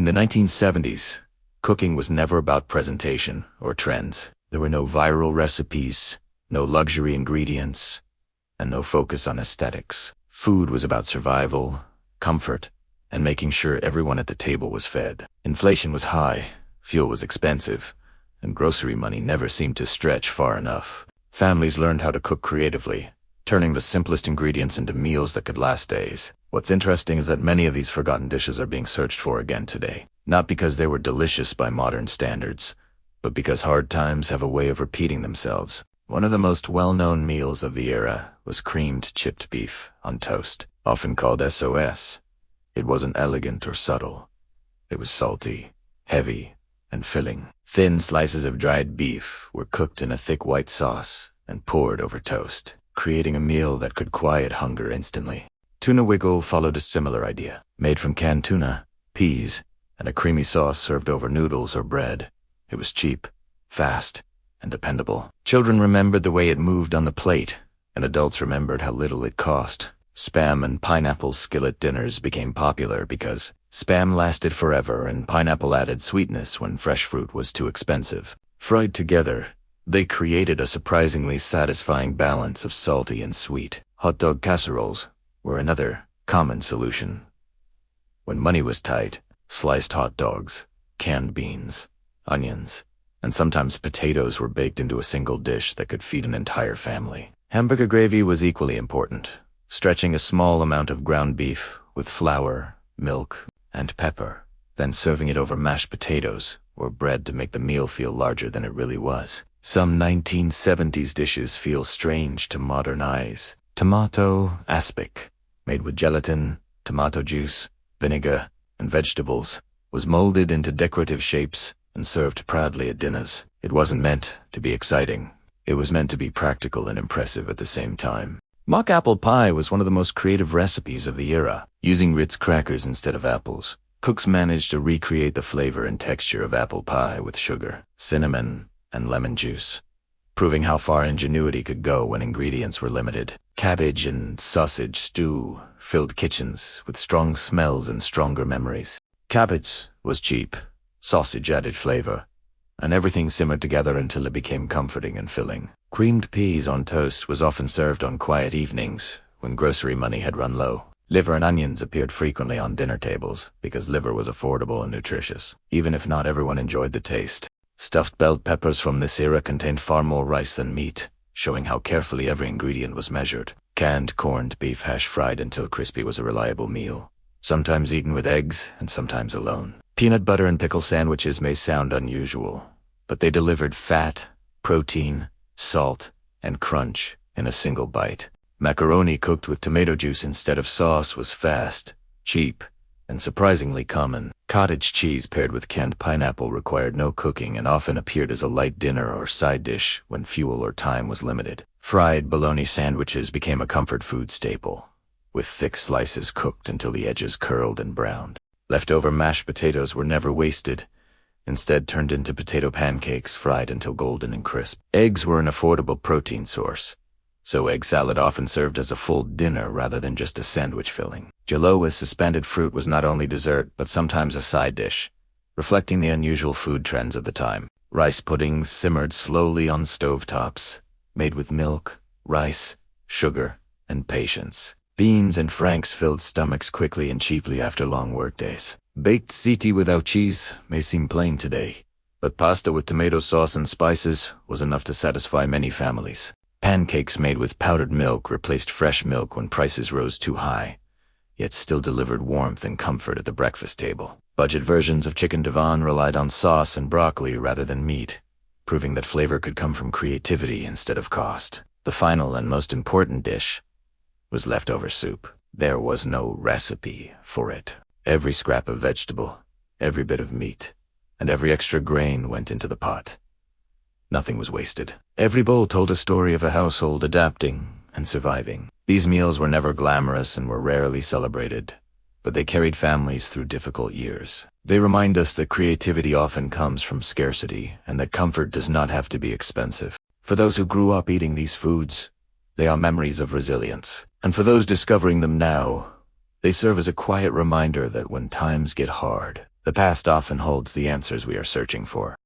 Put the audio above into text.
the 1970s, cooking was never about presentation or trends. There were no viral recipes, no luxury ingredients, and no focus on aesthetics. Food was about survival, comfort, and making sure everyone at the table was fed. Inflation was high, fuel was expensive, and grocery money never seemed to stretch far enough. Families learned how to cook creatively, turning the simplest ingredients into meals that could last days. What's interesting is that many of these forgotten dishes are being searched for again today, not because they were delicious by modern standards, but because hard times have a way of repeating themselves. One of the most well-known meals of the era was creamed chipped beef on toast, often called SOS. It wasn't elegant or subtle. It was salty, heavy, and filling. Thin slices of dried beef were cooked in a thick white sauce and poured over toast, creating a meal that could quiet hunger instantly. Tuna wiggle followed a similar idea. Made from canned tuna, peas, and a creamy sauce served over noodles or bread. It was cheap, fast, and dependable. Children remembered the way it moved on the plate, and adults remembered how little it cost. Spam and pineapple skillet dinners became popular because spam lasted forever and pineapple added sweetness when fresh fruit was too expensive. Fried together, they created a surprisingly satisfying balance of salty and sweet. Hot dog casseroles were another common solution. When money was tight, sliced hot dogs, canned beans, onions, and sometimes potatoes were baked into a single dish that could feed an entire family. Hamburger gravy was equally important, stretching a small amount of ground beef with flour, milk, and pepper, then serving it over mashed potatoes or bread to make the meal feel larger than it really was. Some 1970s dishes feel strange to modern eyes. Tomato aspic, made with gelatin, tomato juice, vinegar, and vegetables, was molded into decorative shapes and served proudly at dinners. It wasn't meant to be exciting. It was meant to be practical and impressive at the same time. Mock apple pie was one of the most creative recipes of the era. Using Ritz crackers instead of apples, cooks managed to recreate the flavor and texture of apple pie with sugar, cinnamon, and lemon juice, proving how far ingenuity could go when ingredients were limited. Cabbage and sausage stew filled kitchens with strong smells and stronger memories. Cabbage was cheap, sausage added flavor, and everything simmered together until it became comforting and filling. Creamed peas on toast was often served on quiet evenings when grocery money had run low. Liver and onions appeared frequently on dinner tables because liver was affordable and nutritious, even if not everyone enjoyed the taste. Stuffed bell peppers from this era contained far more rice than meat, showing how carefully every ingredient was measured. Canned corned beef hash fried until crispy was a reliable meal, sometimes eaten with eggs and sometimes alone. Peanut butter and pickle sandwiches may sound unusual, but they delivered fat, protein, salt, and crunch in a single bite. Macaroni cooked with tomato juice instead of sauce was fast, cheap, and surprisingly common. Cottage cheese paired with canned pineapple required no cooking and often appeared as a light dinner or side dish when fuel or time was limited. Fried bologna sandwiches became a comfort food staple, with thick slices cooked until the edges curled and browned. Leftover mashed potatoes were never wasted, instead turned into potato pancakes fried until golden and crisp. Eggs were an affordable protein source, so egg salad often served as a full dinner rather than just a sandwich filling. Jell-O with suspended fruit was not only dessert but sometimes a side dish, reflecting the unusual food trends of the time. Rice puddings simmered slowly on stovetops, made with milk, rice, sugar, and patience. Beans and franks filled stomachs quickly and cheaply after long workdays. Baked ziti without cheese may seem plain today, but pasta with tomato sauce and spices was enough to satisfy many families. Pancakes made with powdered milk replaced fresh milk when prices rose too high, yet still delivered warmth and comfort at the breakfast table. Budget versions of chicken divan relied on sauce and broccoli rather than meat, proving that flavor could come from creativity instead of cost. The final and most important dish was leftover soup. There was no recipe for it. Every scrap of vegetable, every bit of meat, and every extra grain went into the pot. Nothing was wasted. Every bowl told a story of a household adapting and surviving. These meals were never glamorous and were rarely celebrated, but they carried families through difficult years. They remind us that creativity often comes from scarcity and that comfort does not have to be expensive. For those who grew up eating these foods, they are memories of resilience. And for those discovering them now, they serve as a quiet reminder that when times get hard, The past often holds the answers we are searching for.